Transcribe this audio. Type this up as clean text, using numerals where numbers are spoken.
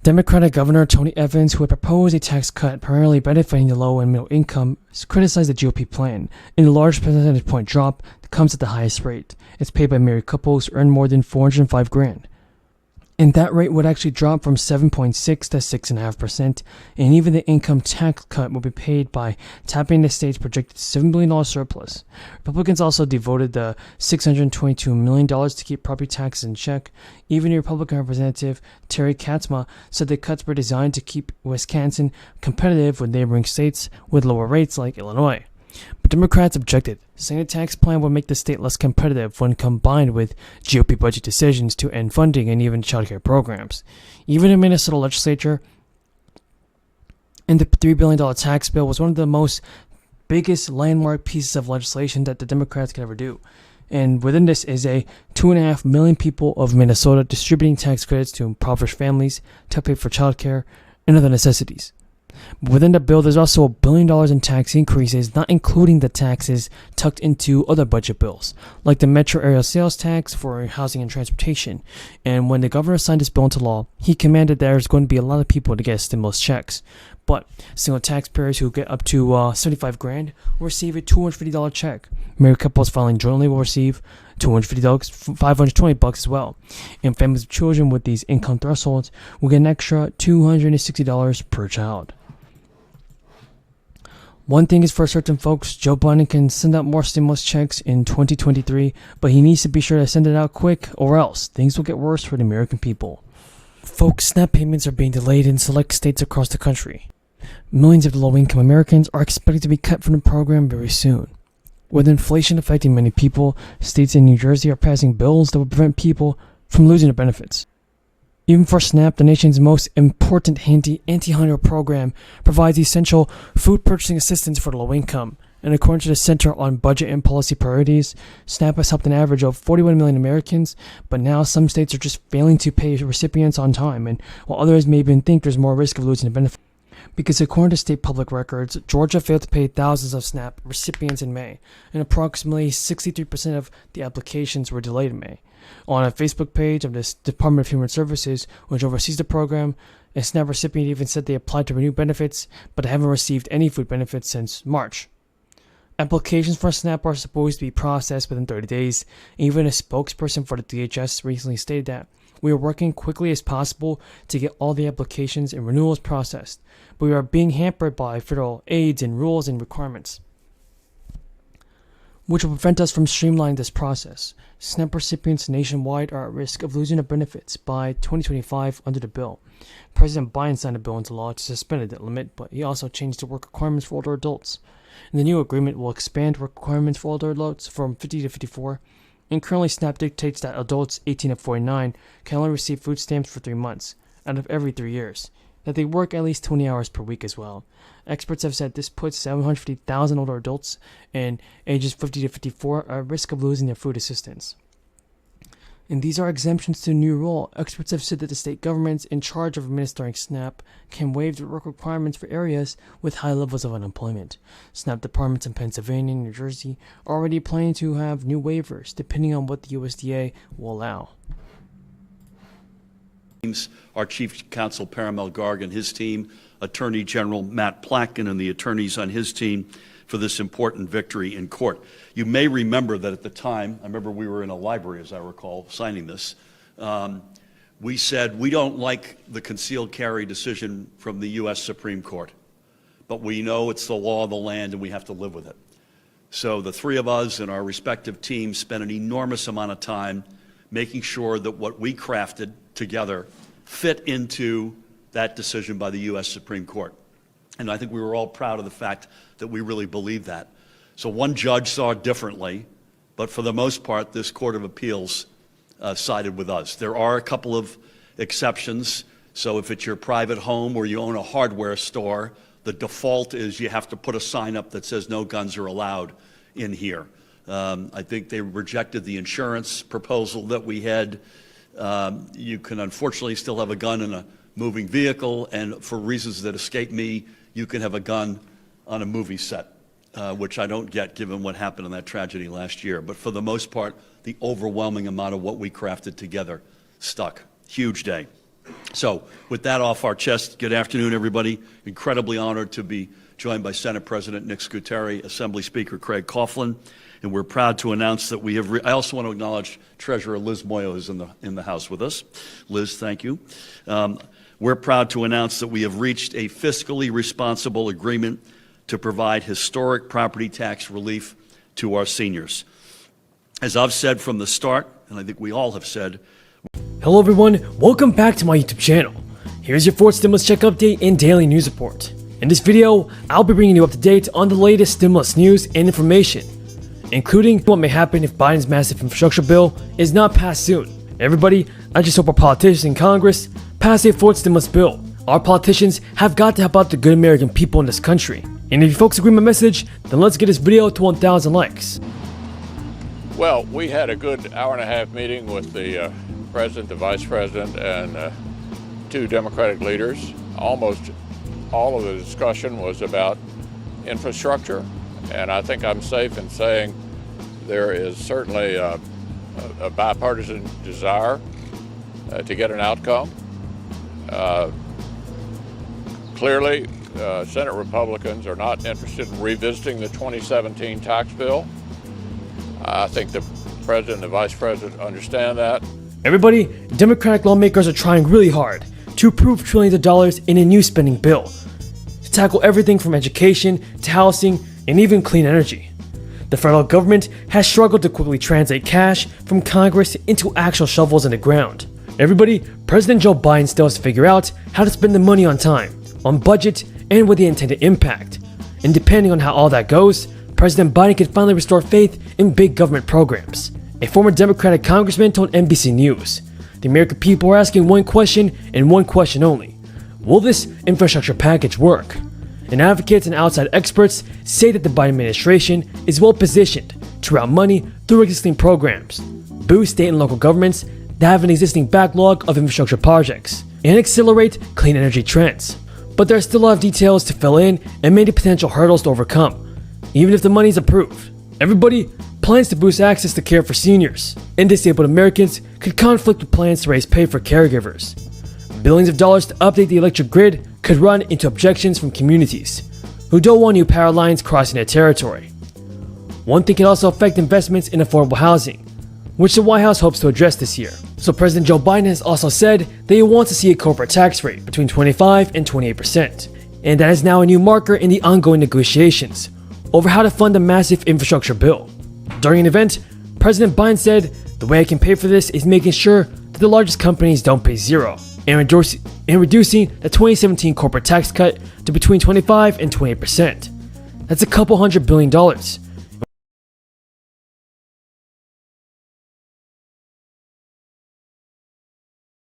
Democratic Governor Tony Evans, who had proposed a tax cut primarily benefiting the low and middle income, criticized the GOP plan. In a large percentage point drop that comes at the highest rate. It's paid by married couples who earn more than $405,000. And that rate would actually drop from 7.6 to 6.5%, and even the income tax cut will be paid by tapping the state's projected $7 billion surplus. Republicans also devoted the $622 million to keep property taxes in check. Even the Republican representative Terry Katzma said the cuts were designed to keep Wisconsin competitive with neighboring states with lower rates like Illinois. But Democrats objected, saying the tax plan would make the state less competitive when combined with GOP budget decisions to end funding and even child care programs. Even the Minnesota legislature and the $3 billion tax bill was one of the biggest landmark pieces of legislation that the Democrats could ever do. And within this is a 2.5 million people of Minnesota distributing tax credits to impoverished families to pay for child care and other necessities. Within the bill, there's also $1 billion in tax increases, not including the taxes tucked into other budget bills, like the metro area sales tax for housing and transportation. And when the governor signed this bill into law, he commanded there's going to be a lot of people to get stimulus checks. But single taxpayers who get up to $75,000 will receive a $250 check. Married couples filing jointly will receive $250, $520 as well. And families of children with these income thresholds will get an extra $260 per child. One thing is for certain, folks, Joe Biden can send out more stimulus checks in 2023, but he needs to be sure to send it out quick, or else things will get worse for the American people. Folks, SNAP payments are being delayed in select states across the country. Millions of low-income Americans are expected to be cut from the program very soon. With inflation affecting many people, states in New Jersey are passing bills that will prevent people from losing their benefits. Even for SNAP, the nation's most important anti-hunger program, provides essential food purchasing assistance for the low income. And according to the Center on Budget and Policy Priorities, SNAP has helped an average of 41 million Americans, but now some states are just failing to pay recipients on time, and while others may even think there's more risk of losing the benefit. Because according to state public records, Georgia failed to pay thousands of SNAP recipients in May, and approximately 63% of the applications were delayed in May. On a Facebook page of the Department of Human Services, which oversees the program, a SNAP recipient even said they applied to renew benefits, but haven't received any food benefits since March. Applications for SNAP are supposed to be processed within 30 days. Even a spokesperson for the DHS recently stated that we are working quickly as possible to get all the applications and renewals processed, but we are being hampered by federal aids and rules and requirements, which will prevent us from streamlining this process. SNAP recipients nationwide are at risk of losing their benefits by 2025 under the bill. President Biden signed a bill into law to suspend the limit, but he also changed the work requirements for older adults. And the new agreement will expand work requirements for older adults from 50 to 54, and currently SNAP dictates that adults 18 to 49 can only receive food stamps for 3 months out of every 3 years, that they work at least 20 hours per week as well. Experts have said this puts 750,000 older adults in ages 50 to 54 at risk of losing their food assistance. And these are exemptions to the new rule. Experts have said that the state governments in charge of administering SNAP can waive the work requirements for areas with high levels of unemployment. SNAP departments in Pennsylvania and New Jersey are already planning to have new waivers depending on what the USDA will allow. Our Chief Counsel Paramel Garg and his team, Attorney General Matt Plotkin and the attorneys on his team for this important victory in court. You may remember that at the time, I remember we were in a library, as I recall, signing this. We said we don't like the concealed carry decision from the U.S. Supreme Court, but we know it's the law of the land and we have to live with it. So the three of us and our respective teams spent an enormous amount of time making sure that what we crafted together fit into that decision by the U.S. Supreme Court. And I think we were all proud of the fact that we really believed that. So one judge saw it differently, but for the most part, this Court of Appeals sided with us. There are a couple of exceptions. So if it's your private home or you own a hardware store, the default is you have to put a sign up that says no guns are allowed in here. I think they rejected the insurance proposal that we had. You can unfortunately still have a gun in a moving vehicle, and for reasons that escape me, you can have a gun on a movie set, which I don't get given what happened in that tragedy last year. But for the most part, the overwhelming amount of what we crafted together stuck. Huge day. So with that off our chest, good afternoon, everybody. Incredibly honored to be joined by Senate President Nick Scuteri, Assembly Speaker Craig Coughlin, and we're proud to announce that we have. I also want to acknowledge Treasurer Liz Moyo is in the House with us. Liz, thank you. We're proud to announce that we have reached a fiscally responsible agreement to provide historic property tax relief to our seniors. As I've said from the start, and I think we all have said. Hello everyone, welcome back to my YouTube channel. Here's your fourth stimulus check update and daily news report. In this video, I'll be bringing you up to date on the latest stimulus news and information, including what may happen if Biden's massive infrastructure bill is not passed soon. Everybody, I just hope our politicians in Congress pass a fourth stimulus bill. Our politicians have got to help out the good American people in this country. And if you folks agree with my message, then let's get this video to 1,000 likes. Well, we had a good hour-and-a-half meeting with the President, the Vice President, and two Democratic leaders. Almost all of the discussion was about infrastructure, and I think I'm safe in saying there is certainly a bipartisan desire to get an outcome. Clearly, Senate Republicans are not interested in revisiting the 2017 tax bill. I think the President and the Vice President understand that. Everybody, Democratic lawmakers are trying really hard to approve trillions of dollars in a new spending bill to tackle everything from education to housing and even clean energy. The federal government has struggled to quickly translate cash from Congress into actual shovels in the ground. Everybody, President Joe Biden still has to figure out how to spend the money on time, on budget, and with the intended impact. And depending on how all that goes, President Biden can finally restore faith in big government programs. A former Democratic congressman told NBC News, "The American people are asking one question and one question only. Will this infrastructure package work?" And advocates and outside experts say that the Biden administration is well positioned to route money through existing programs, boost state and local governments that have an existing backlog of infrastructure projects, and accelerate clean energy trends. But there are still a lot of details to fill in and many potential hurdles to overcome, even if the money is approved. Everybody, plans to boost access to care for seniors and disabled Americans could conflict with plans to raise pay for caregivers. Billions of dollars to update the electric grid could run into objections from communities who don't want new power lines crossing their territory. One thing can also affect investments in affordable housing, which the White House hopes to address this year. So President Joe Biden has also said that he wants to see a corporate tax rate between 25 and 28%, and that is now a new marker in the ongoing negotiations over how to fund a massive infrastructure bill. During an event, President Biden said, "The way I can pay for this is making sure that the largest companies don't pay zero, and reducing the 2017 corporate tax cut to between 25 and 28%. That's a couple $100 billion,